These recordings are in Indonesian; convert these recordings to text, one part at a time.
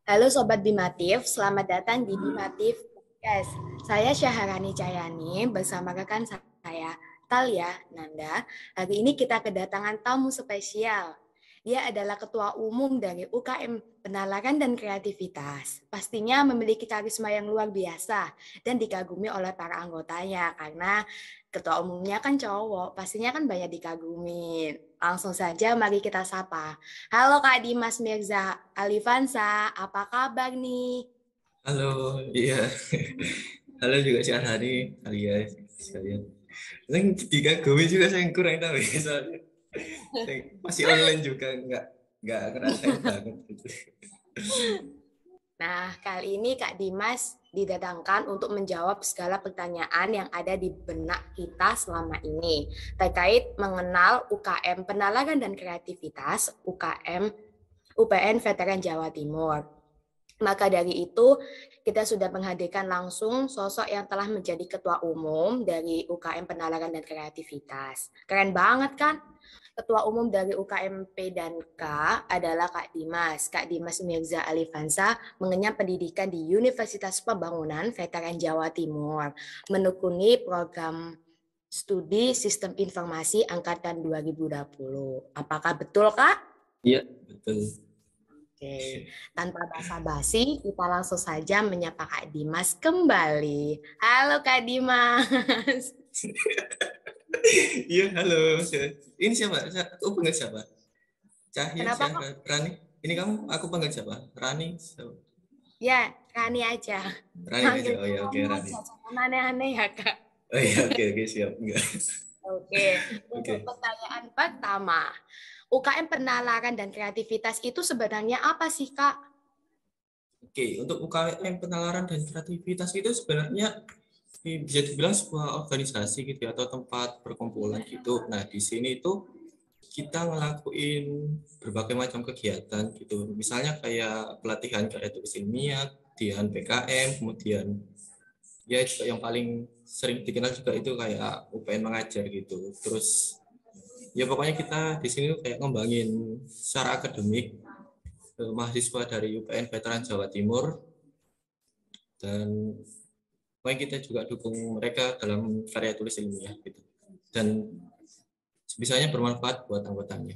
Halo Sobat Bimatif, selamat datang di Bimatif Podcast. Saya Syaharani Cahyani bersama rekan saya, Talia Nanda. Hari ini kita kedatangan tamu spesial. Dia adalah Ketua Umum dari UKM Penalaran dan Kreativitas. Pastinya memiliki karisma yang luar biasa dan dikagumi oleh para anggotanya karena Ketua Umumnya kan cowok, pastinya kan banyak dikagumin. Langsung saja mari kita sapa. Halo Kak Dimas Mirza Alifansa, apa kabar nih? Halo, iya. Halo juga si Arhani, alias sekalian. Yang tiga gue juga saya kurang tahu ya, soalnya saya masih online juga, nggak ngerasain banget gitu. Nah, kali ini Kak Dimas didatangkan untuk menjawab segala pertanyaan yang ada di benak kita selama ini terkait mengenal UKM Penalaran dan Kreativitas UKM UPN Veteran Jawa Timur. Maka dari itu, kita sudah menghadirkan langsung sosok yang telah menjadi ketua umum dari UKM Penalaran dan Kreativitas. Keren banget kan? Ketua umum dari UKMP dan K adalah Kak Dimas. Kak Dimas Mirza Alifansa mengenyam pendidikan di Universitas Pembangunan Veteran Jawa Timur, menekuni program studi Sistem Informasi Angkatan 2020. Apakah betul, Kak? Iya, betul. Oke, tanpa basa-basi, kita langsung saja menyapa Kak Dimas kembali. Halo Kak Dimas. Iya, halo. Ini siapa? Aku panggil siapa? Cahya, Kenapa kok? siapa? Rani. Ini kamu, aku panggil siapa? Rani. Siapa? Ya, Rani aja. Rani aja. Manggil Oh ya, oke Rani Rani. aja, jangan aneh-aneh ya Kak. Oh iya, oke siap. Enggak. Oke, untuk Oke. pertanyaan pertama, UKM Penalaran dan Kreativitas itu sebenarnya apa sih Kak? Oke, untuk UKM penalaran dan kreativitas itu sebenarnya bisa dibilang sebuah organisasi gitu ya, atau tempat perkumpulan gitu. Nah, di sini itu kita ngelakuin berbagai macam kegiatan gitu. Misalnya kayak pelatihan karya tulis ilmiah, pelatihan PKM, kemudian ya juga yang paling sering dikenal juga itu kayak UPN mengajar gitu. Terus ya pokoknya kita di sini tuh kayak ngembangin secara akademik mahasiswa dari UPN Veteran Jawa Timur, dan pokoknya kita juga dukung mereka dalam karya tulis ilmiah gitu. Dan sebisanya bermanfaat buat anggotanya.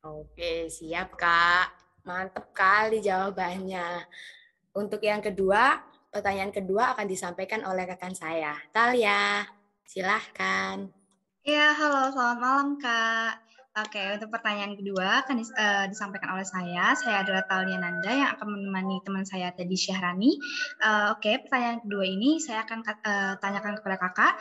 Oke, siap Kak. Mantap kali jawabannya. Untuk yang kedua, pertanyaan kedua akan disampaikan oleh rekan saya, Talia. Silahkan. Iya, halo, selamat malam, Kak. Oke, untuk pertanyaan kedua akan disampaikan oleh saya. Saya adalah Talia Nanda yang akan menemani teman saya tadi Syahrani. Oke, pertanyaan kedua ini saya akan tanyakan kepada Kakak.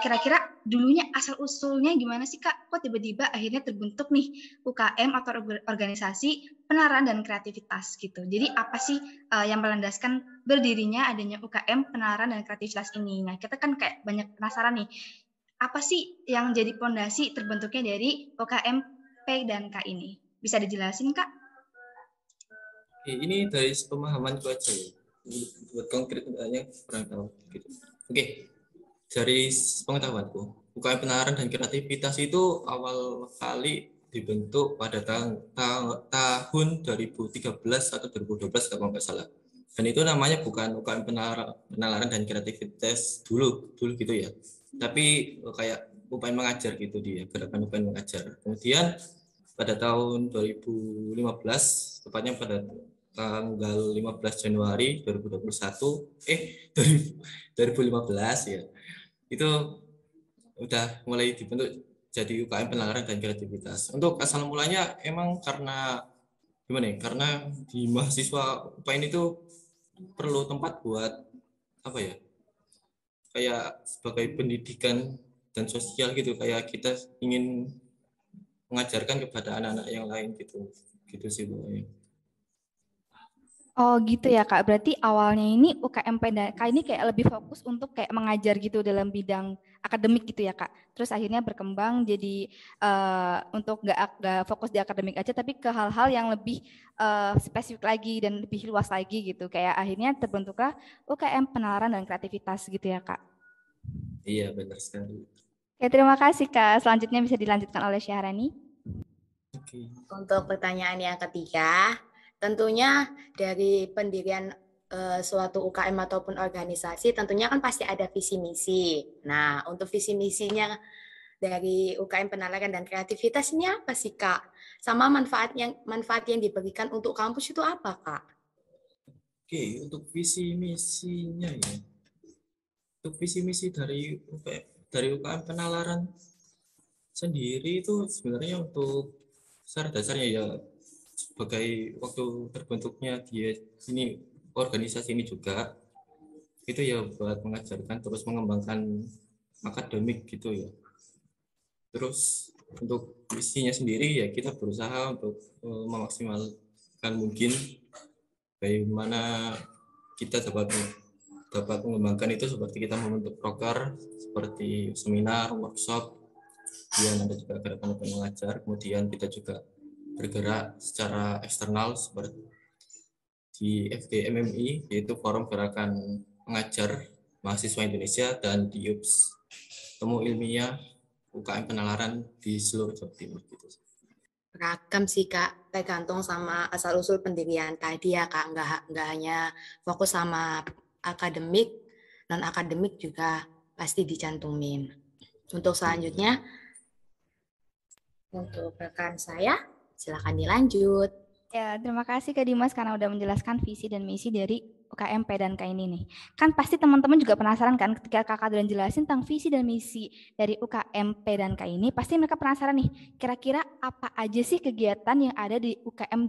Kira-kira dulunya asal-usulnya gimana sih, Kak? Kok tiba-tiba akhirnya terbentuk nih UKM atau organisasi penalaran dan kreativitas gitu. Jadi apa sih yang melandaskan berdirinya adanya UKM penalaran dan kreativitas ini? Nah, kita kan kayak banyak penasaran nih, apa sih yang jadi pondasi terbentuknya dari OKMP dan K ini? Bisa dijelasin, Kak? Oke, ini dari pemahaman aja ya. Buat konkret banyak kurang tahu gitu. Oke, dari pengetahuanku, UKM penalaran dan kreativitas itu awal kali dibentuk pada tahun 2013 atau 2012 kalau nggak salah. Dan itu namanya bukan UKM penalaran dan kreativitas dulu gitu ya. Tapi kayak UKM mengajar gitu dia, gerakan UKM mengajar. Kemudian pada tahun 2015, tepatnya pada tanggal 15 Januari 2021, 2015 ya, itu udah mulai dibentuk jadi UKM penalaran dan kreativitas. Untuk asal mulanya emang karena gimana ya? Karena di mahasiswa UPN itu perlu tempat buat apa ya? Kayak sebagai pendidikan dan sosial gitu. Kayak kita ingin mengajarkan kepada anak-anak yang lain gitu. Gitu sih pokoknya. Oh gitu ya Kak, berarti awalnya ini UKMP dan K ini kayak lebih fokus untuk kayak mengajar gitu dalam bidang akademik gitu ya Kak. Terus akhirnya berkembang jadi untuk nggak fokus di akademik aja, tapi ke hal-hal yang lebih spesifik lagi dan lebih luas lagi gitu. Kayak akhirnya terbentuklah UKM penalaran dan kreativitas gitu ya Kak. Iya benar sekali. Oke, terima kasih Kak. Selanjutnya bisa dilanjutkan oleh Syahrani. Oke. Untuk pertanyaan yang ketiga, Tentunya dari pendirian suatu UKM ataupun organisasi tentunya kan pasti ada visi misi. Nah, untuk visi misinya dari UKM Penalaran dan Kreativitas ini apa sih, Kak? Sama manfaat yang diberikan untuk kampus itu apa, Kak? Oke, untuk visi misinya ya. Untuk visi misi dari UKM Penalaran sendiri itu sebenarnya untuk secara dasarnya ya sebagai waktu terbentuknya dia ini organisasi ini juga itu ya buat mengajarkan terus mengembangkan akademik gitu ya. Terus untuk misinya sendiri ya kita berusaha untuk memaksimalkan mungkin bagaimana kita dapat mengembangkan itu seperti kita membentuk proker seperti seminar, workshop, kemudian ada juga gerakan mengajar, kemudian kita juga bergerak secara eksternal seperti di FGMMI yaitu Forum Gerakan Mengajar Mahasiswa Indonesia dan di UPS Temu Ilmiah UKM Penalaran di seluruh Jawa Timur gitu. Beragam sih, Kak, tergantung sama asal-usul pendirian tadi ya, Kak. Nggak hanya fokus sama akademik, non-akademik juga pasti dicantumin. Untuk selanjutnya, untuk rekan saya, silakan dilanjut. Ya, terima kasih Kak Dimas karena udah menjelaskan visi dan misi dari UKM PDANKA ini nih. Kan pasti teman-teman juga penasaran kan ketika kakak udah jelasin tentang visi dan misi dari UKM PDANKA ini, pasti mereka penasaran nih, kira-kira apa aja sih kegiatan yang ada di UKM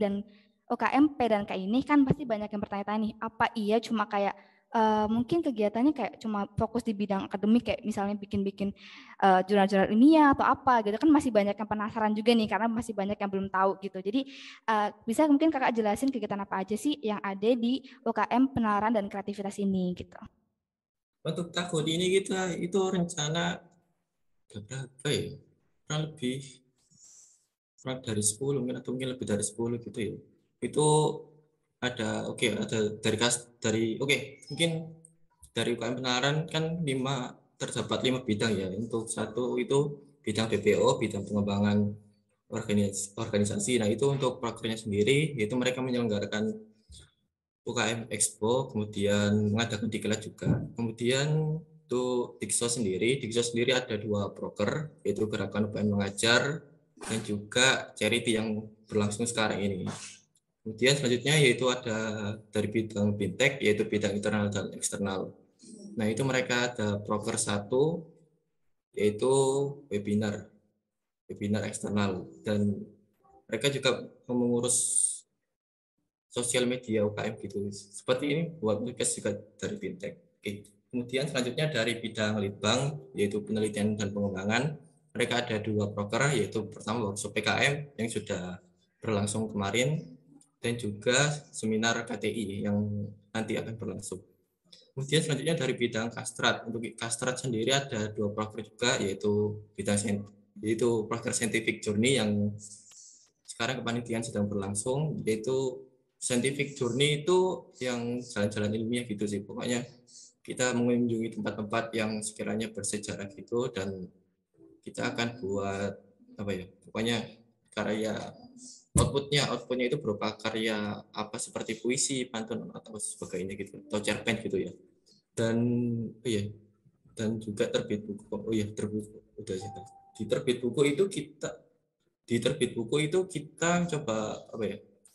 PDANKA ini? Kan pasti banyak yang bertanya-tanya nih, apa iya cuma kayak mungkin kegiatannya kayak cuma fokus di bidang akademik kayak misalnya bikin-bikin jurnal-jurnal ilmiah atau apa gitu, kan masih banyak yang penasaran juga nih karena masih banyak yang belum tahu gitu. Jadi bisa mungkin kakak jelasin kegiatan apa aja sih yang ada di UKM Penalaran dan Kreativitas ini gitu. Untuk tahun ini kita itu rencana berapa ya? Kurang dari 10 mungkin atau mungkin lebih dari 10 gitu ya. Itu ada mungkin dari UKM Penalaran kan terdapat 5 bidang ya. Untuk satu itu bidang BPO, bidang pengembangan organisasi. Nah, itu untuk programnya sendiri yaitu mereka menyelenggarakan UKM Expo, kemudian mengadakan diklat juga. Kemudian untuk Dikso sendiri ada 2 proker, yaitu Gerakan UKM Mengajar dan juga charity yang berlangsung sekarang ini. Kemudian selanjutnya yaitu ada dari bidang fintech, yaitu bidang internal dan eksternal. Nah, itu mereka ada proker 1, yaitu webinar eksternal, dan mereka juga mengurus sosial media UKM gitu. Seperti ini buat mereka juga dari fintech. Oke. Kemudian selanjutnya dari bidang litbang, yaitu penelitian dan pengembangan, mereka ada 2 proker, yaitu pertama workshop PKM yang sudah berlangsung kemarin, dan juga seminar KTI yang nanti akan berlangsung. Kemudian selanjutnya dari bidang Kastrat. Untuk Kastrat sendiri ada 2 proker juga, yaitu proker Scientific Journey yang sekarang kepanitiaan sedang berlangsung, yaitu Scientific Journey itu yang jalan-jalan ilmiah gitu sih. Pokoknya kita mengunjungi tempat-tempat yang sekiranya bersejarah gitu, dan kita akan buat pokoknya karya outputnya itu berupa karya seperti puisi, pantun atau sebagainya gitu, atau cerpen gitu ya. Dan juga terbit buku. Di terbit buku itu kita coba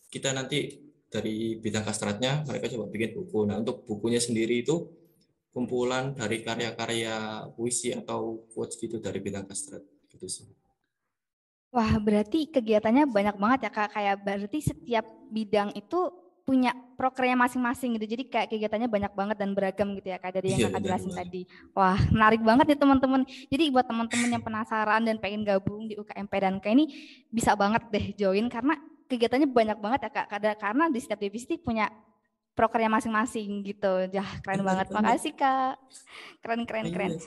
kita nanti dari bidang kastratnya mereka coba bikin buku. Nah, untuk bukunya sendiri itu kumpulan dari karya-karya puisi atau quotes gitu dari bidang kastrat gitu sih. Wah, berarti kegiatannya banyak banget ya Kak. Kayak berarti setiap bidang itu punya prokernya masing-masing gitu. Jadi kayak kegiatannya banyak banget dan beragam gitu ya Kak, dari yang Kakak jelasin tadi. Wah, menarik banget nih teman-teman. Jadi buat teman-teman yang penasaran dan pengen gabung di UKM PDANKA ini bisa banget deh join karena kegiatannya banyak banget ya Kak. Karena di setiap divisi punya prokernya masing-masing gitu. Keren banget. Makasih Kak. Keren.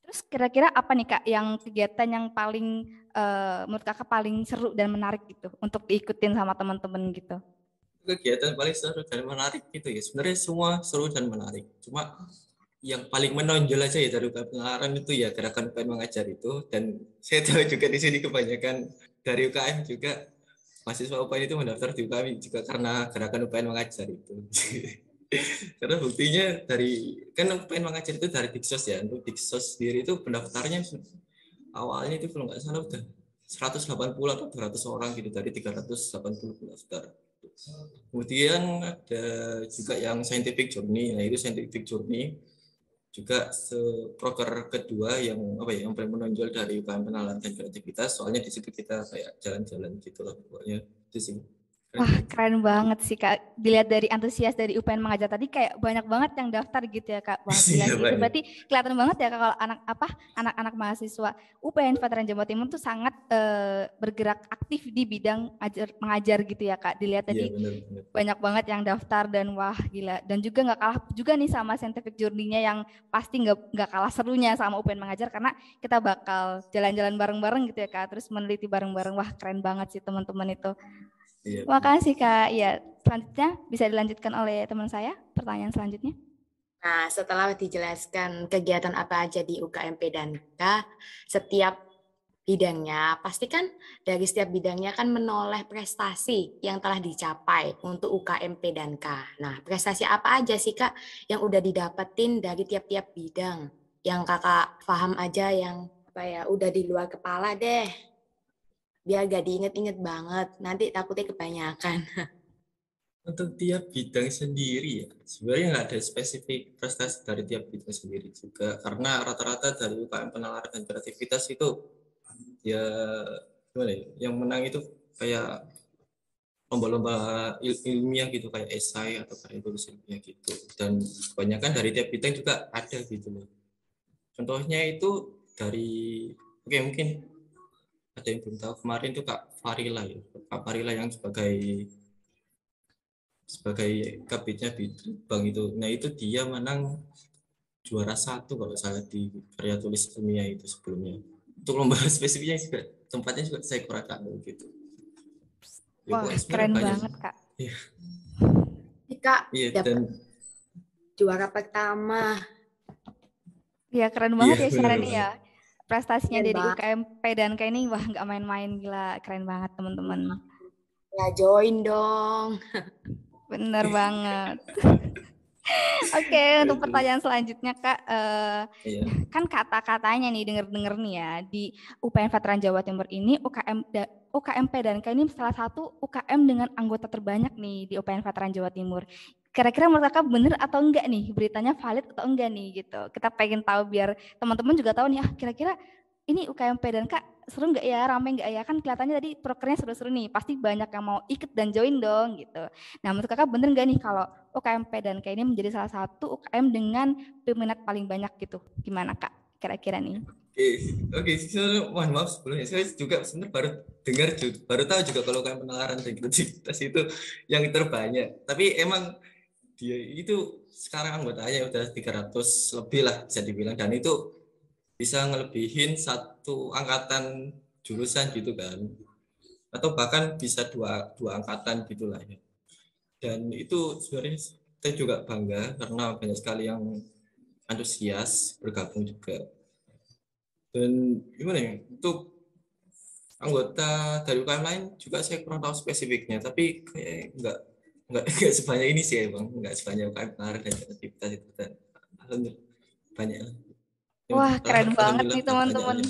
Terus kira-kira apa nih Kak yang kegiatan yang paling menurut Kakak paling seru dan menarik gitu untuk diikutin sama teman-teman gitu? Kegiatan paling seru dan menarik gitu ya. Sebenarnya semua seru dan menarik. Cuma yang paling menonjol aja ya dari UKM Penalaran itu ya gerakan UKM Mengajar itu, dan saya tahu juga di sini kebanyakan dari UKM juga mahasiswa UPN itu mendaftar di UKM juga karena gerakan UPN mengajar itu. Karena buktinya kan UPN mengajar itu dari Diksos ya. Untuk Diksos sendiri itu pendaftarnya awalnya itu kalau nggak salah udah 180 atau 200 orang gitu dari 380 pendaftar. Kemudian ada juga yang scientific journey. Nah, itu scientific journey juga proker kedua yang yang paling menonjol dari UKM penalaran dan kreativitas. Soalnya di situ kita kayak jalan-jalan gitu lah pokoknya. Itu sih. Wah, keren banget sih Kak. Dilihat dari antusias dari UPN mengajar tadi kayak banyak banget yang daftar gitu ya Kak. Wah, gila sih. Itu berarti kelihatan banget ya Kak kalau anak-anak mahasiswa UPN Veteran Jawa Timur tuh sangat bergerak aktif di bidang mengajar gitu ya Kak. Dilihat tadi bener. Banyak banget yang daftar dan wah gila. Dan juga nggak kalah juga nih sama scientific journey-nya yang pasti nggak kalah serunya sama UPN mengajar karena kita bakal jalan-jalan bareng-bareng gitu ya Kak. Terus meneliti bareng-bareng. Wah, keren banget sih teman-teman itu. Iya, makasih Kak. Ya, selanjutnya bisa dilanjutkan oleh teman saya. Pertanyaan selanjutnya. Nah, setelah dijelaskan kegiatan apa aja di UKMP dan K, setiap bidangnya, pastikan dari setiap bidangnya kan menoleh prestasi yang telah dicapai untuk UKMP dan K. Nah, prestasi apa aja sih Kak yang udah didapetin dari tiap-tiap bidang? Yang Kakak paham aja yang udah di luar kepala deh. Biar gak diinget-inget banget, nanti takutnya kebanyakan. Untuk tiap bidang sendiri ya, sebenarnya nggak ada spesifik prestasi dari tiap bidang sendiri juga, karena rata-rata dari UKM penalaran dan kreativitas itu ya gimana ya, yang menang itu kayak lomba-lomba ilmiah gitu, kayak esai atau kayak tulis ilmiah gitu, dan kebanyakan dari tiap bidang juga ada gitu loh. Contohnya itu dari mungkin ada yang belum tahu, kemarin tuh Kak Farila yang sebagai kabitnya Bang itu. Nah, itu dia menang juara 1 kalau salah di karya tulis ilmiah itu sebelumnya. Untuk lomba spesifiknya juga tempatnya juga saya kurang tahu gitu. Ya, wah, keren banget Kak. Iya. Kak, dan juara pertama. Iya, keren banget ya Syarani ya. Prestasinya dari UKMP dan K ini wah nggak main-main, gila, keren banget teman-teman. Ya join dong. Bener banget. Oke, untuk pertanyaan selanjutnya Kak, kan kata-katanya nih denger-denger nih ya, di UPN Veteran Jawa Timur ini UKMP dan K ini salah satu UKM dengan anggota terbanyak nih di UPN Veteran Jawa Timur. Kira-kira menurut Kakak bener atau enggak nih, beritanya valid atau enggak nih gitu. Kita pengen tahu biar teman-teman juga tahu nih, kira-kira ini UKMP dan Kak seru nggak ya, rame nggak ya, kan kelihatannya tadi prokernya seru-seru nih, pasti banyak yang mau ikut dan join dong gitu. Nah menurut Kakak bener nggak nih kalau UKMP dan K ini menjadi salah satu UKM dengan peminat paling banyak gitu, gimana Kak kira-kira nih? Oke, mohon maaf sebelumnya, saya juga sebenarnya baru tahu juga kalau UKM penalaran dan kreativitas itu yang terbanyak, tapi emang dia itu sekarang anggotanya udah 300 lebih lah bisa dibilang, dan itu bisa ngelebihin satu angkatan jurusan gitu kan, atau bahkan bisa dua angkatan gitulah ya. Dan itu sebenarnya saya juga bangga karena banyak sekali yang antusias bergabung juga. Dan gimana ya, untuk anggota dari UKM lain juga saya kurang tahu spesifiknya, tapi kayak enggak sebanyak ini sih ya Bang, enggak sebanyak UKM penalaran dan kreativitas itu, dan alhamdulillah banyak. Wah, keren banget nih teman-teman.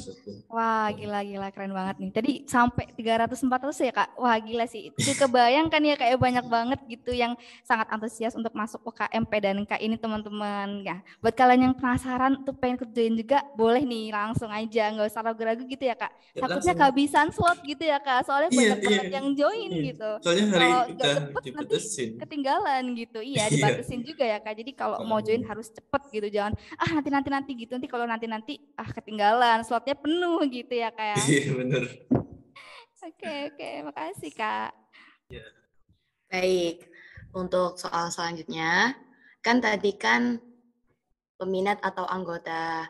Wah, gila keren banget nih. Tadi sampai 300-400 ya Kak. Wah, gila sih. Itu kebayangkan ya kayak banyak banget gitu yang sangat antusias untuk masuk UKMP dan K ini teman-teman. Ya, buat kalian yang penasaran tuh pengen join juga boleh nih, langsung aja, nggak usah ragu-ragu gitu ya Kak. Takutnya kehabisan slot gitu ya Kak. Soalnya banyak banget yang join gitu. Soalnya hari kalau udah cepet nanti ketinggalan gitu. Iya, dibatasin juga ya Kak. Jadi kalau mau join harus cepet gitu, jangan nanti gitu. Nanti kalau nanti ketinggalan, slotnya penuh gitu ya Kak. Iya benar. Oke, makasih Kak. Baik, untuk soal selanjutnya, kan tadi kan peminat atau anggota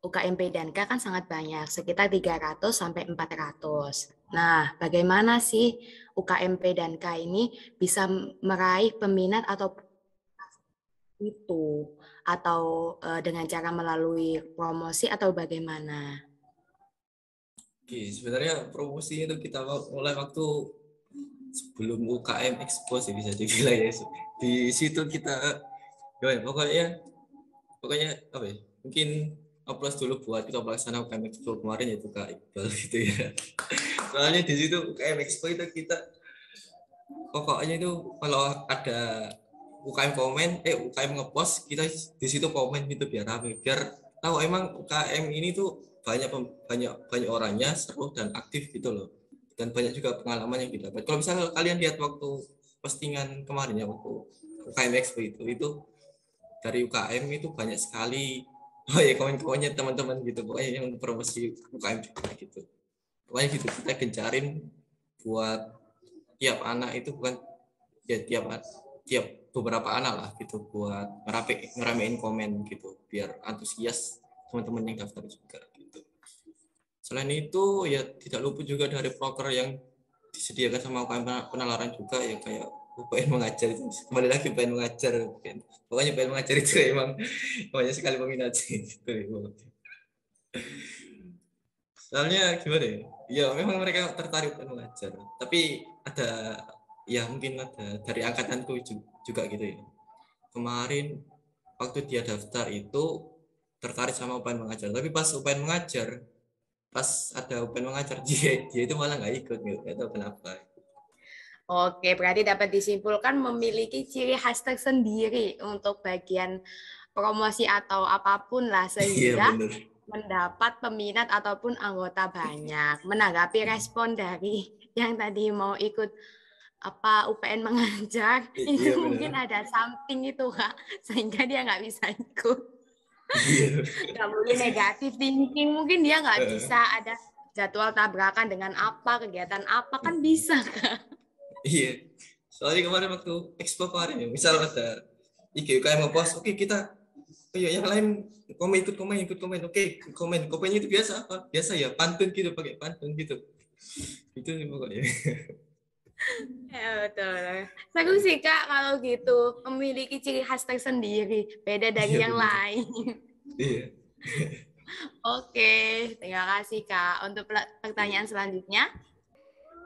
UKMP dan K kan sangat banyak, sekitar 300 sampai 400. Nah, bagaimana sih UKMP dan K ini bisa meraih peminat atau itu, atau dengan cara melalui promosi atau bagaimana? Oke, sebenarnya promosi itu kita mulai waktu sebelum UKM Expo sih bisa dibilang ya. Di situ kita pokoknya apa ya? Mungkin aplaus dulu buat kita pelaksana UKM Expo kemarin yaitu Kak Iqbal gitu ya. Soalnya di situ UKM Expo itu kita pokoknya itu kalau ada UKM ngepost kita di situ komen gitu biar rame, biar tahu emang UKM ini tuh banyak orangnya, seru dan aktif gitu loh, dan banyak juga pengalaman yang didapat. Kalau misalnya kalian lihat waktu postingan kemarin ya, waktu UKM Expo itu dari UKM itu banyak sekali komen-komennya teman-teman gitu, pokoknya yang promosi UKM juga gitu. Pokoknya gitu kita gencarin buat tiap anak itu, bukan ya tiap beberapa anak lah gitu, buat ngeramein komen gitu biar antusias teman-teman yang daftar juga gitu. Selain itu ya tidak luput juga dari proker yang disediakan sama UKM penalaran juga ya, kayak UPN mengajar itu, kembali lagi UPN mengajar, pokoknya UPN mengajar itu emang banyak sekali peminat gitu. Soalnya gimana ya? Ya memang mereka tertarik UPN mengajar, tapi ada ya mungkin ada dari angkatanku juga gitu ya. Kemarin waktu dia daftar itu tertarik sama UPN mengajar, tapi pas UPN mengajar, pas ada UPN mengajar dia itu malah nggak ikut gitu, nggak tahu kenapa. Oke, berarti dapat disimpulkan memiliki ciri khas tersendiri untuk bagian promosi atau apapun lah, Iya sehingga benar. mendapat peminat ataupun anggota banyak. Menanggapi respon dari yang tadi mau ikut UPN mengajar, itu Iya benar. mungkin ada something itu Kak, sehingga dia nggak bisa ikut. Iya. Nggak mungkin negatif thinking, mungkin dia nggak bisa ada jadwal tabrakan dengan apa, kegiatan apa, kan bisa Kak. Iya. Soalnya kemarin waktu expo kemarin ya, misal ada IGUKM ngepost, oke kita, yang lain ikut komen, oke komennya itu biasa apa? Biasa ya pantun gitu, pakai pantun gitu. Itu sih pokoknya. Ya betul. Seru sih Kak kalau gitu, memiliki ciri khas tersendiri, beda dari Iya yang benar. lain. Iya. Oke, terima kasih Kak. Untuk pertanyaan selanjutnya,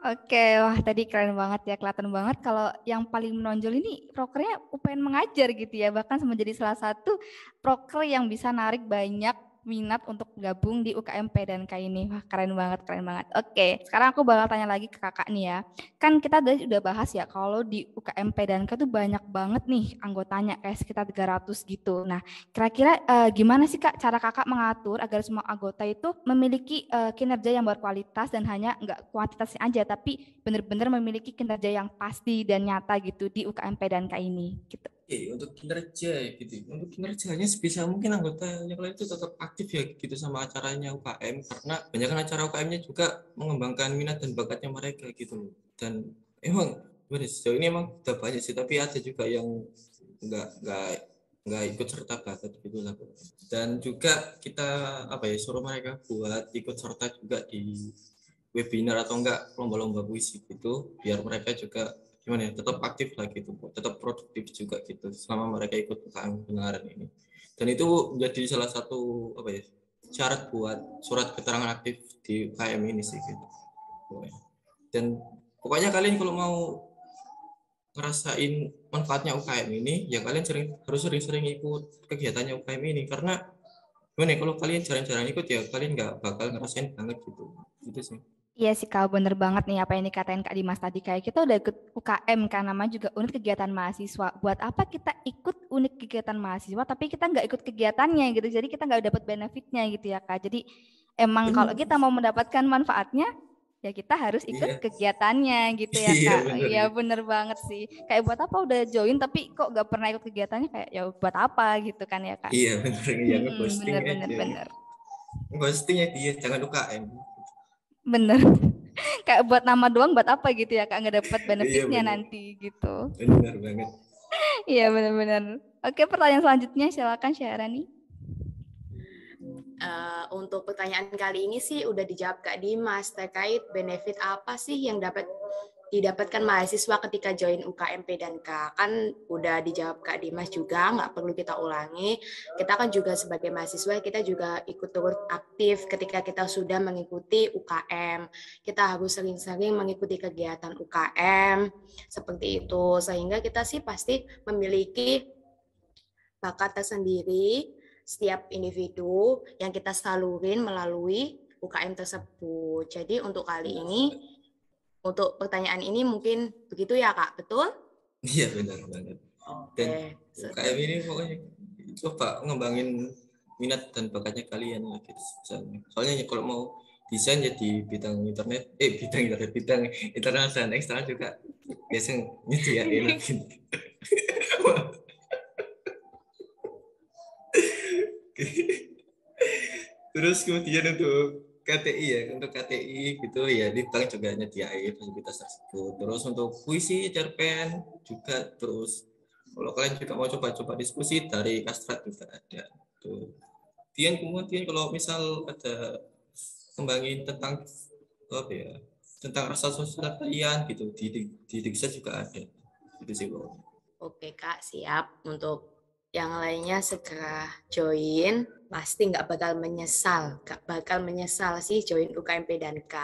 Oke, wah tadi keren banget ya, kelihatan banget kalau yang paling menonjol ini prokernya UPN mengajar gitu ya, bahkan menjadi salah satu proker yang bisa narik banyak minat untuk gabung di UKM PDNK ini. Wah keren banget, keren banget. Oke, sekarang aku bakal tanya lagi ke kakak nih ya. Kan kita udah bahas ya kalau di UKM PDNK tuh banyak banget nih anggotanya, kayak sekitar 300 gitu. Nah, kira-kira gimana sih Kak cara kakak mengatur agar semua anggota itu memiliki kinerja yang berkualitas dan hanya nggak kuantitasnya aja, tapi benar-benar memiliki kinerja yang pasti dan nyata gitu di UKM PDNK ini gitu. Untuk kinerja gitu. Untuk kinerjanya sebisa mungkin anggota yang lain itu tetap aktif ya gitu sama acaranya UKM, karena banyak kan acara UKM-nya juga mengembangkan minat dan bakatnya mereka gitu. Dan emang sejauh ini emang udah banyak sih, tapi ada juga yang nggak ikut serta bakat gitu lah. Dan juga kita suruh mereka buat ikut serta juga di webinar atau enggak lomba-lomba puisi gitu, biar mereka juga gimana ya, tetap aktif lah gitu, tetap produktif juga gitu selama mereka ikut UKM penalaran ini. Dan itu menjadi salah satu syarat buat surat keterangan aktif di UKM ini sih gitu. Dan pokoknya kalian kalau mau ngerasain manfaatnya UKM ini ya kalian harus sering-sering ikut kegiatannya UKM ini, karena gimana ya, kalau kalian jarang-jarang ikut ya kalian nggak bakal ngerasain banget gitu sih. Iya sih Kak, bener banget nih apa yang dikatain Kak Dimas tadi. Kayak kita udah ikut UKM kan, namanya juga unit kegiatan mahasiswa. Buat apa kita ikut unit kegiatan mahasiswa tapi kita nggak ikut kegiatannya gitu. Jadi kita nggak dapat benefitnya gitu ya Kak. Jadi emang kalau Bener. kita mau mendapatkan manfaatnya, ya kita harus ikut Iya. kegiatannya gitu ya Iya Kak. bener Iya gitu. bener banget sih. Kayak buat apa udah join tapi kok nggak pernah ikut kegiatannya, kayak ya buat apa gitu kan ya Kak. Iya bener ya, ngeposting Bener bener aja. bener. Ngepostingnya dia jangan UKM. Bener. Kayak buat nama doang buat apa gitu ya Kak, nggak dapat Iya benefitnya bener. nanti gitu. Bener banget. Iya benar-benar. Oke, pertanyaan selanjutnya silakan Syahrani. Untuk pertanyaan kali ini sih udah dijawab Kak Dimas terkait benefit apa sih yang dapat didapatkan mahasiswa ketika join UKM P&K? Kan udah dijawab Kak Dimas juga, nggak perlu kita ulangi. Kita kan juga sebagai mahasiswa, kita juga ikut turut aktif ketika kita sudah mengikuti UKM. Kita harus sering-sering mengikuti kegiatan UKM, seperti itu. Sehingga kita sih pasti memiliki bakat tersendiri, setiap individu yang kita salurin melalui UKM tersebut. Jadi untuk kali ini, untuk pertanyaan ini mungkin begitu ya Kak, betul? Iya benar banget. Dan UKM ini pokoknya coba ngembangin minat dan bakatnya kalian lah gitu. Soalnya kalau mau desain ya di bidang bidang internal dan eksternal juga biasanya nyediain gitu. Terus kemudian untuk KTI ya, untuk KTI gitu ya di bank juga nyediain fasilitas tersebut. Terus untuk puisi, cerpen juga. Terus kalau kalian juga mau coba-coba diskusi dari Kastrat juga ada. Tuh. Kemudian kalau misal ada kembangin tentang apa ya, tentang rasa sosial kalian gitu di Diksa juga ada. Itu sih Bro. Oke Kak, siap. Untuk yang lainnya segera join, pasti nggak bakal menyesal sih join UKM P&K.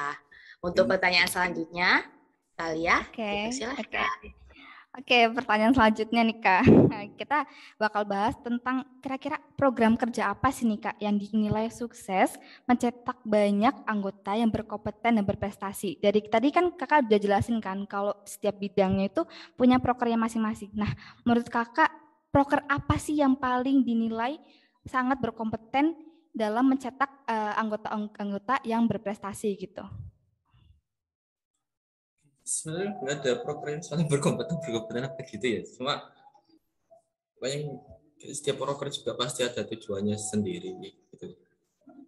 Untuk pertanyaan selanjutnya, Talia, dipersilahkan. Oke, pertanyaan selanjutnya nih Kak. Kita bakal bahas tentang kira-kira program kerja apa sih nih Kak yang dinilai sukses mencetak banyak anggota yang berkompeten dan berprestasi. Dari tadi kan Kakak udah jelasin kan kalau setiap bidangnya itu punya prokernya masing-masing. Nah, menurut Kakak proker apa sih yang paling dinilai sangat berkompeten dalam mencetak anggota-anggota yang berprestasi gitu? Sebenarnya nggak ada program saling berkompeten apa gitu ya. Cuma banyak setiap program juga pasti ada tujuannya sendiri gitu.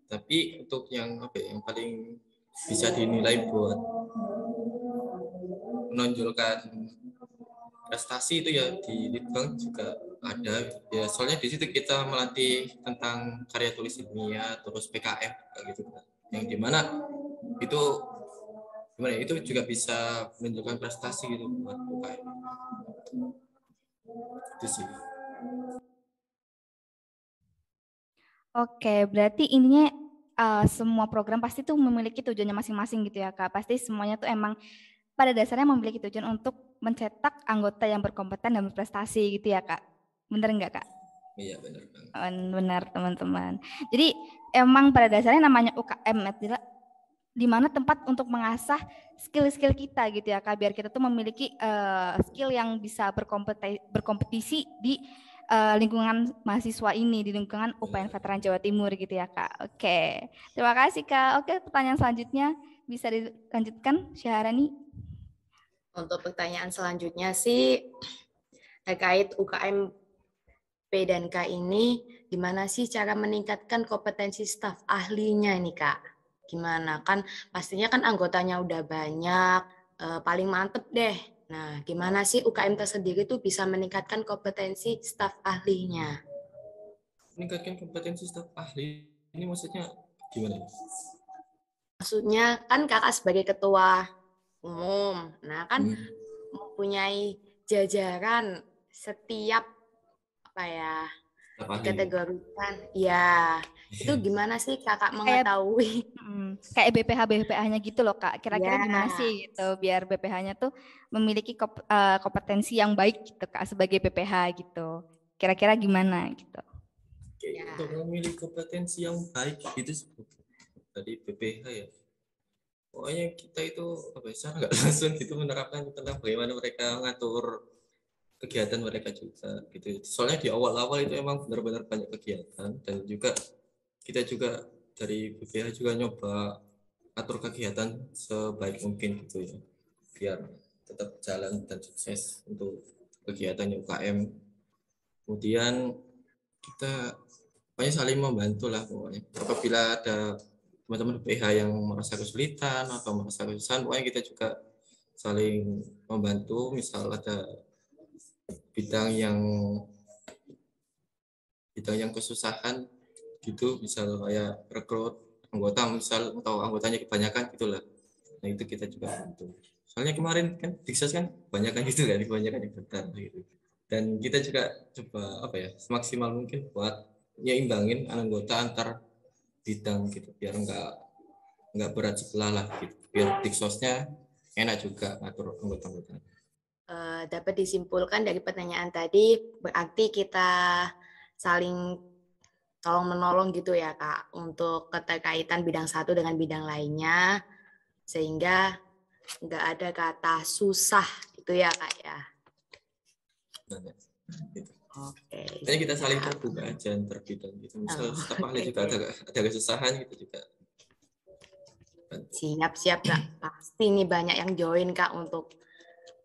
Tapi untuk yang yang paling bisa dinilai buat menonjolkan prestasi itu ya di Litbang juga ada ya, soalnya di situ kita melatih tentang karya tulis ilmiah, terus PKM gitu kan, yang dimana itu juga bisa menunjukkan prestasi gitu buat UKM. Itu sih. Oke, berarti ininya semua program pasti tuh memiliki tujuannya masing-masing gitu ya Kak. Pasti semuanya tuh emang pada dasarnya memiliki tujuan untuk mencetak anggota yang berkompeten dan berprestasi gitu ya Kak. Bener nggak Kak? Iya benar banget. Benar teman-teman. Jadi emang pada dasarnya namanya UKM adalah di mana tempat untuk mengasah skill-skill kita gitu ya Kak, biar kita tuh memiliki skill yang bisa berkompetisi di lingkungan mahasiswa ini, di lingkungan UPN Veteran Jawa Timur gitu ya Kak. Oke, terima kasih Kak. Oke, pertanyaan selanjutnya bisa dilanjutkan Syaharani. Untuk pertanyaan selanjutnya sih terkait UKM P&K ini, gimana sih cara meningkatkan kompetensi staf ahlinya ini Kak? Gimana? Kan pastinya kan anggotanya udah banyak, paling mantep deh. Nah, gimana sih UKM tersendiri tuh bisa meningkatkan kompetensi staf ahlinya? Meningkatkan kompetensi staf ahli ini maksudnya gimana? Maksudnya kan kakak sebagai ketua umum, nah kan mempunyai jajaran setiap apa ya, dikategorikan, ya itu gimana sih kakak mengetahui? Kayak BPH-BPH-nya gitu loh Kak, kira-kira gimana sih gitu biar BPH-nya tuh memiliki kompetensi yang baik gitu Kak sebagai BPH gitu, kira-kira gimana gitu. Untuk memiliki kompetensi yang baik itu dari BPH ya, pokoknya kita itu secara nggak langsung gitu menerapkan tentang bagaimana mereka mengatur kegiatan mereka juga gitu. Soalnya di awal-awal itu emang benar-benar banyak kegiatan, dan juga kita juga dari BPH juga nyoba atur kegiatan sebaik mungkin gitu ya, biar tetap jalan dan sukses untuk kegiatan UKM. Kemudian kita pokoknya saling membantu lah pokoknya. Apabila ada teman-teman BPH yang merasa kesulitan atau merasa kesusahan, pokoknya kita juga saling membantu. Misal ada bidang yang kesusahan gitu, misal kayak rekrut anggota misal, atau anggotanya kebanyakan gitulah, nah itu kita juga bantu Soalnya kemarin kan Diksos kan banyak kan gitu kan, kebanyakan ikutan gitu. Dan kita juga coba apa ya, semaksimal mungkin buat nyimbangin anggota antar bidang gitu, biar nggak berat sebelah lah gitu. Biar Diksosnya enak juga ngatur anggota-anggota. Dapat disimpulkan dari pertanyaan tadi, berarti kita saling tolong menolong gitu ya Kak, untuk keterkaitan bidang satu dengan bidang lainnya, sehingga nggak ada kata susah gitu ya Kak ya. Nah, gitu. Oke, Kayaknya kita saling siap. terbuka aja antar bidang gitu. Misal staf ahli Oke, juga ada kesusahan gitu juga. siap Kak. Pasti nih banyak yang join Kak untuk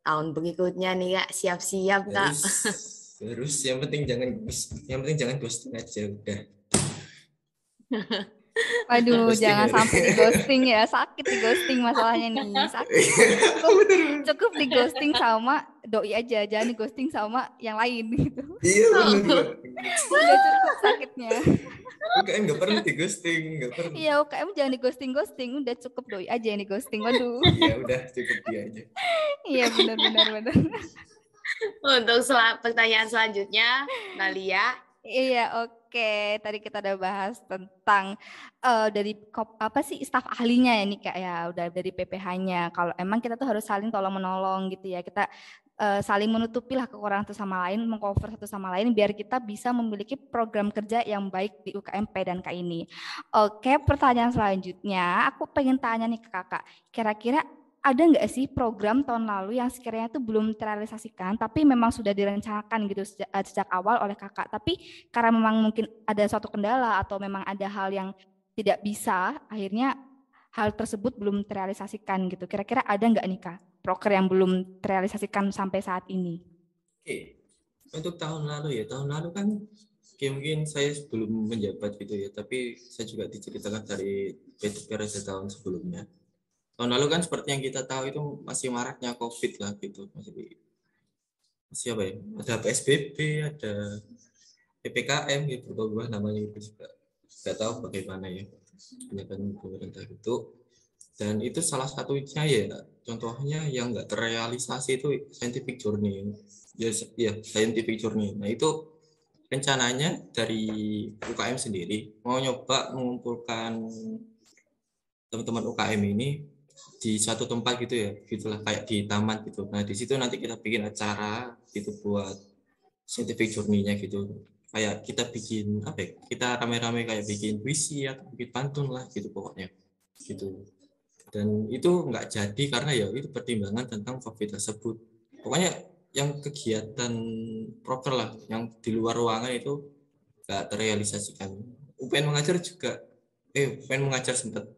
tahun berikutnya nih Kak. Siap-siap Kak. Harus yang penting jangan ghosting aja udah. Waduh, Ghosting jangan ya. sampai di ghosting ya. Sakit di ghosting masalahnya nih. Sakit. Cukup cukup di ghosting sama doi aja, jangan di ghosting sama yang lain gitu. Iya benar Pak. Udah cukup sakitnya. UKM nggak perlu di ghosting, nggak perlu. Iya, UKM jangan di ghosting, udah cukup doi aja yang di ghosting. Waduh. Iya udah cukup dia aja. Iya, benar. Untuk pertanyaan selanjutnya, Nalia. Iya, oke. Tadi kita udah bahas tentang dari apa sih staf ahlinya ya nih Kak ya, udah dari PPH-nya. Kalau emang kita tuh harus saling tolong menolong gitu ya. Kita saling menutupi lah kekurangan satu sama lain, mengcover satu sama lain biar kita bisa memiliki program kerja yang baik di UKM dan K ini. Oke, pertanyaan selanjutnya aku pengen tanya nih ke Kakak. Kira-kira ada nggak sih program tahun lalu yang sekiranya itu belum terrealisasikan tapi memang sudah direncanakan gitu sejak awal oleh Kakak, tapi karena memang mungkin ada suatu kendala atau memang ada hal yang tidak bisa, akhirnya hal tersebut belum terrealisasikan gitu. Kira-kira ada nggak nih Kak proker yang belum terrealisasikan sampai saat ini? Oke. Untuk tahun lalu kan mungkin saya sebelum menjabat gitu ya, tapi saya juga diceritakan dari periode tahun sebelumnya. Tahun lalu kan seperti yang kita tahu itu masih maraknya COVID lah gitu, masih apa ya? Ada PSBB, ada PPKM gitu, berubah namanya itu juga. Nggak tahu bagaimana ya kebijakan pemerintah itu. Dan itu salah satunya ya, contohnya yang nggak terrealisasi itu scientific journey. Ya, scientific journey. Nah itu rencananya dari UKM sendiri mau nyoba mengumpulkan teman-teman UKM ini di satu tempat gitu ya, gitulah kayak di taman gitu. Nah di situ nanti kita bikin acara gitu buat scientific journey-nya gitu. Kayak kita bikin apa ya? Kita rame-rame kayak bikin puisi atau bikin pantun lah gitu pokoknya gitu. Dan itu nggak jadi karena ya itu pertimbangan tentang COVID tersebut. Pokoknya yang kegiatan proker lah, yang di luar ruangan itu nggak terrealisasikan. UPN mengajar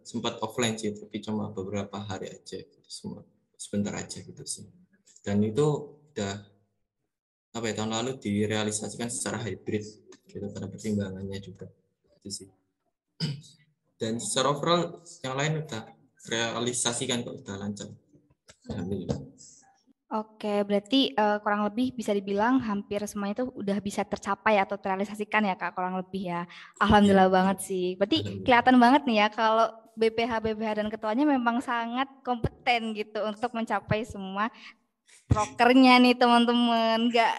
sempat offline sih, tapi cuma beberapa hari aja, gitu, sebentar aja gitu sih. Dan itu udah apa ya, tahun lalu direalisasikan secara hybrid gitu karena pertimbangannya juga itu sih. Dan secara overall yang lain udah realisasikan kok, udah lancar. Alhamdulillah. Oke, berarti kurang lebih bisa dibilang hampir semuanya itu udah bisa tercapai atau terrealisasikan ya Kak, kurang lebih ya. Ya, Alhamdulillah banget sih. Berarti alhamdulillah. kelihatan banget nih ya kalau BPH dan ketuanya memang sangat kompeten gitu untuk mencapai semua prokernya nih teman-teman. Nggak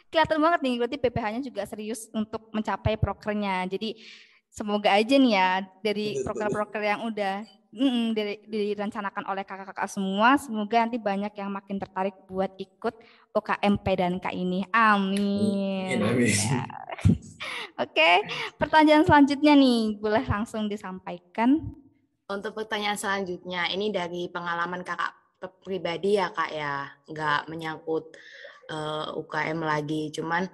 kelihatan banget nih, berarti PPH-nya juga serius untuk mencapai prokernya. Jadi semoga aja nih ya dari proker-proker yang udah direncanakan oleh kakak-kakak semua, semoga nanti banyak yang makin tertarik buat ikut UKMP dan K ini. Amin. Ya. Amin. Oke, pertanyaan selanjutnya nih, boleh langsung disampaikan. Untuk pertanyaan selanjutnya, ini dari pengalaman kakak pribadi ya kak ya, nggak menyangkut UKM lagi, cuman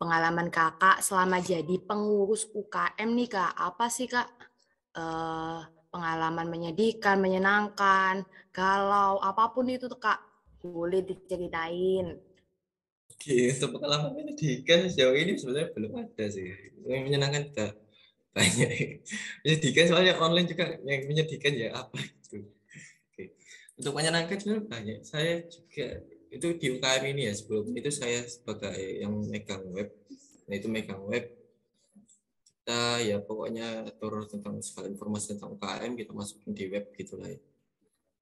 pengalaman kakak selama jadi pengurus UKM nih kak, apa sih kak pengalaman menyedihkan, menyenangkan, galau, apapun itu tuh kak, boleh diceritain. Oke, untuk pengalaman pendidikan sejauh ini sebenarnya belum ada sih. Yang menyenangkan juga banyak. Menyedihkan soalnya online juga yang menyedihkan ya apa gitu. Oke. Untuk menyenangkan sebenarnya banyak. Saya juga itu di UKM ini ya, sebelum itu saya sebagai yang megang web. Nah itu megang web, kita ya pokoknya atur tentang segala informasi tentang UKM kita masukin di web gitu lah ya.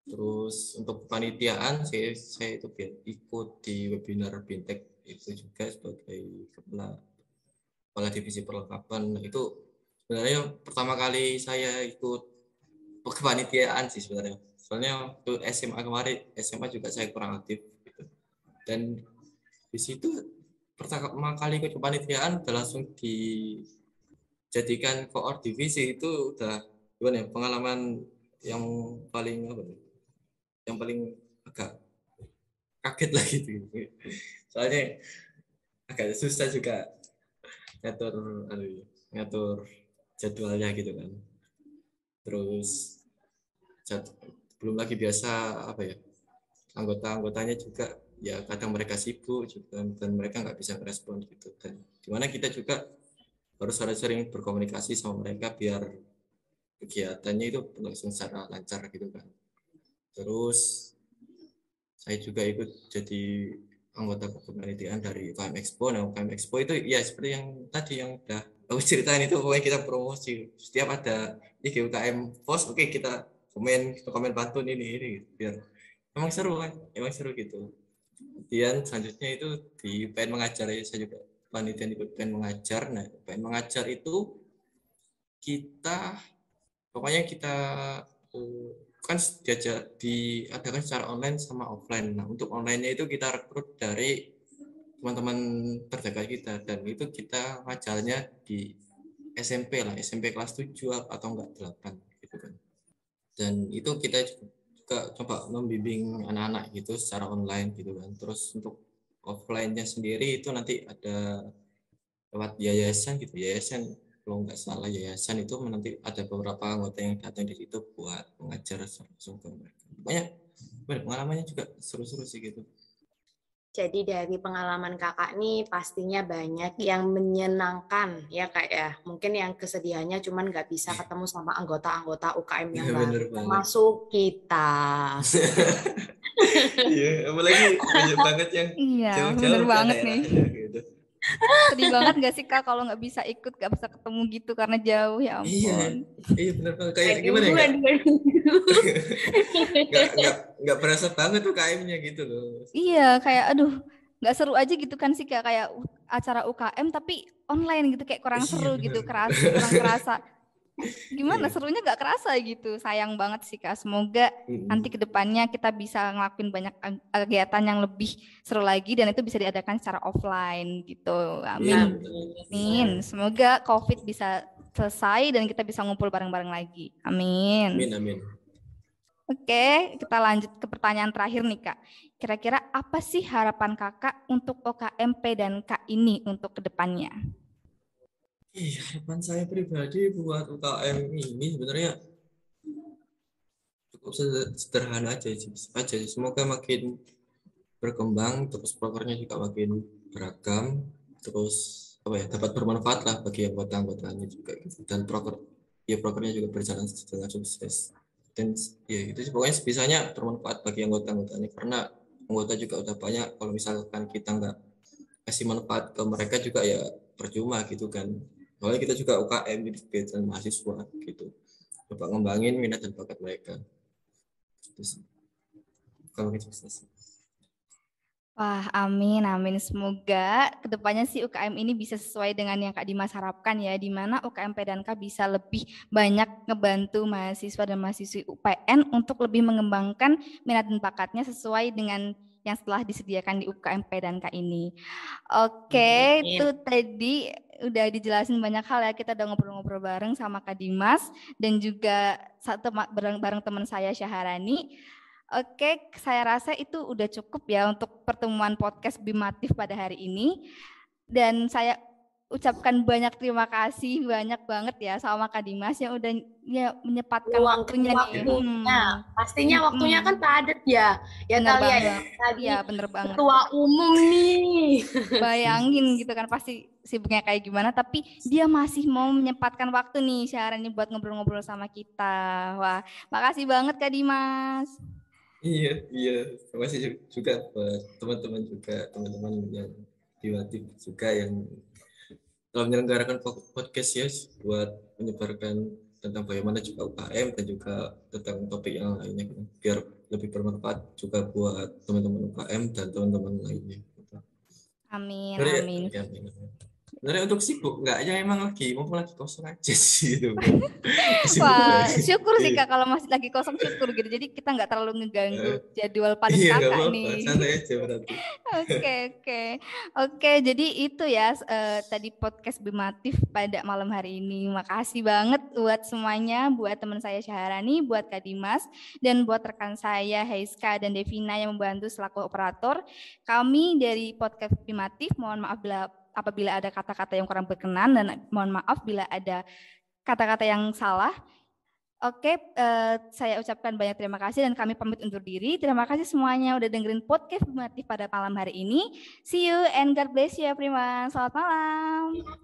Terus untuk kepanitiaan saya itu ikut di webinar Bintek itu juga sebagai kepala divisi perlengkapan. Nah, itu sebenarnya pertama kali saya ikut kepanitiaan sih sebenarnya. Soalnya waktu SMA kemarin, SMA juga saya kurang aktif gitu. Dan di situ pertama kali ikut kepanitiaan udah langsung dijadikan koor divisi. Itu udah gimana ya, pengalaman yang paling apa ya, yang paling agak kaget lah gitu. Soalnya agak susah juga ngatur ngatur jadwalnya gitu kan. Terus belum lagi biasa apa ya, anggotanya juga ya kadang mereka sibuk juga dan mereka nggak bisa merespon gitu, dan dimana kita juga harus sering berkomunikasi sama mereka biar kegiatannya itu berlangsung secara lancar gitu kan. Terus saya juga ikut jadi anggota kepanitiaan dari UKM Expo. Nah, UKM Expo itu ya seperti yang tadi yang udah aku ceritain, itu pokoknya kita promosi. Setiap ada IG UKM post, oke kita komen pantun ini biar emang seru kan, emang seru gitu. Kemudian selanjutnya itu di PN mengajar ya, saya juga panitia di PN mengajar. Nah, PN mengajar itu kita pokoknya kita kan diadakan secara online sama offline. Nah, untuk online-nya itu kita rekrut dari teman-teman terdekat kita, dan itu kita ngajarnya di SMP lah, SMP kelas 7 atau enggak 8 gitu kan. Dan itu kita juga coba membimbing anak-anak gitu secara online gitu kan. Terus untuk offline-nya sendiri itu nanti ada lewat yayasan gitu, yayasan kalau nggak salah yayasan itu nanti ada beberapa anggota yang datang di situ buat mengajar langsung ke mereka. Banyak pengalamannya juga seru-seru sih gitu. Jadi dari pengalaman kakak nih pastinya banyak yang menyenangkan ya kak ya. Mungkin yang kesedihannya cuman nggak bisa ketemu sama anggota-anggota UKM yang baru, Bener banget. termasuk kita. Iya, apalagi banyak banget yang Iya, bener jauh-jauh kan banget nih. daerahnya gitu. Sedih banget gak sih Kak kalau nggak bisa ikut, nggak bisa ketemu gitu karena jauh, ya Iya, ampun. iya bener banget. Kayak gimana ya, Aduh, nggak aduh, aduh. nggak berasa banget tuh KM-nya gitu loh. Iya, kayak aduh, nggak seru aja gitu kan sih Kak, kayak acara UKM tapi online gitu, kayak kurang Iya seru gitu, bener. kurang kerasa. Gimana Iya. serunya nggak kerasa gitu. Sayang banget sih Kak. Semoga nanti ke depannya kita bisa ngelakuin banyak kegiatan yang lebih seru lagi dan itu bisa diadakan secara offline gitu. Iya Amin. bener. Amin. Semoga COVID bisa selesai dan kita bisa ngumpul bareng-bareng lagi. Amin. Amin amin. Oke, kita lanjut ke pertanyaan terakhir nih Kak. Kira-kira apa sih harapan Kakak untuk OKMP dan Kak ini untuk ke depannya? Iya, harapan saya pribadi buat UKM ini sebenarnya cukup sederhana aja sih. Semoga makin berkembang, terus prokernya juga makin beragam, terus apa ya, dapat bermanfaat lah bagi anggota-anggotanya juga gitu. Dan prokernya juga berjalan dengan sukses. Dan ya itu sih, pokoknya sebisanya bermanfaat bagi anggota-anggotanya, karena anggota juga udah banyak. Kalau misalkan kita nggak kasih manfaat ke mereka juga ya percuma gitu kan. Soalnya kita juga UKM di kegiatan mahasiswa gitu, coba ngembangin minat dan bakat mereka. Terus kalau gitu sukses. Wah, amin, amin. Semoga kedepannya sih UKM ini bisa sesuai dengan yang Kak Dimas harapkan ya, di mana UKM PDNK bisa lebih banyak ngebantu mahasiswa dan mahasiswi UPN untuk lebih mengembangkan minat dan bakatnya sesuai dengan yang setelah disediakan di UKM PDNK ini. Oke, itu Amin. tadi udah dijelasin banyak hal ya, kita udah ngobrol-ngobrol bareng sama Kak Dimas dan juga bareng teman saya Syaharani. Oke, saya rasa itu udah cukup ya untuk pertemuan podcast Bimatif pada hari ini. Dan saya ucapkan banyak terima kasih, banyak banget ya sama Kak Dimas yang udah ya menyempatkan Luangkan waktunya nih. waktunya. Pastinya waktunya kan padat ya. Ya Bener Talia ya. banget. Tadi Iya, bener banget. ketua umum nih. Bayangin gitu kan pasti sibuknya kayak gimana, tapi dia masih mau menyempatkan waktu nih Syaharani buat ngobrol-ngobrol sama kita. Wah, makasih banget Kak Dimas. Iya, iya. Terima kasih juga buat teman-teman yang diwatip juga yang telah menyelenggarakan podcast ya buat menyebarkan tentang bagaimana juga UKM dan juga tentang topik yang lainnya gitu. Biar lebih bermanfaat juga buat teman-teman UKM dan teman-teman lainnya gitu. Amin, Sebenarnya, amin. ya, sebenarnya untuk sibuk enggak ya, emang mumpung lagi kosong aja sih itu. Wah, syukur sih Iya. Kak kalau masih lagi kosong, syukur gitu. Jadi kita nggak terlalu ngeganggu jadwal padat Iya, nggak Kakak apa-apa, nih. santai aja berarti. Oke, jadi itu ya tadi podcast Bimatif pada malam hari ini. Makasih banget buat semuanya, buat teman saya Syaharani, buat Kak Dimas, dan buat rekan saya Heiska dan Devina yang membantu selaku operator. Kami dari podcast Bimatif, mohon maaf apabila ada kata-kata yang kurang berkenan, dan mohon maaf bila ada kata-kata yang salah. Oke, saya ucapkan banyak terima kasih dan kami pamit undur diri. Terima kasih semuanya udah dengerin podcast Bimatif pada malam hari ini. See you and God bless you everyone. Selamat malam.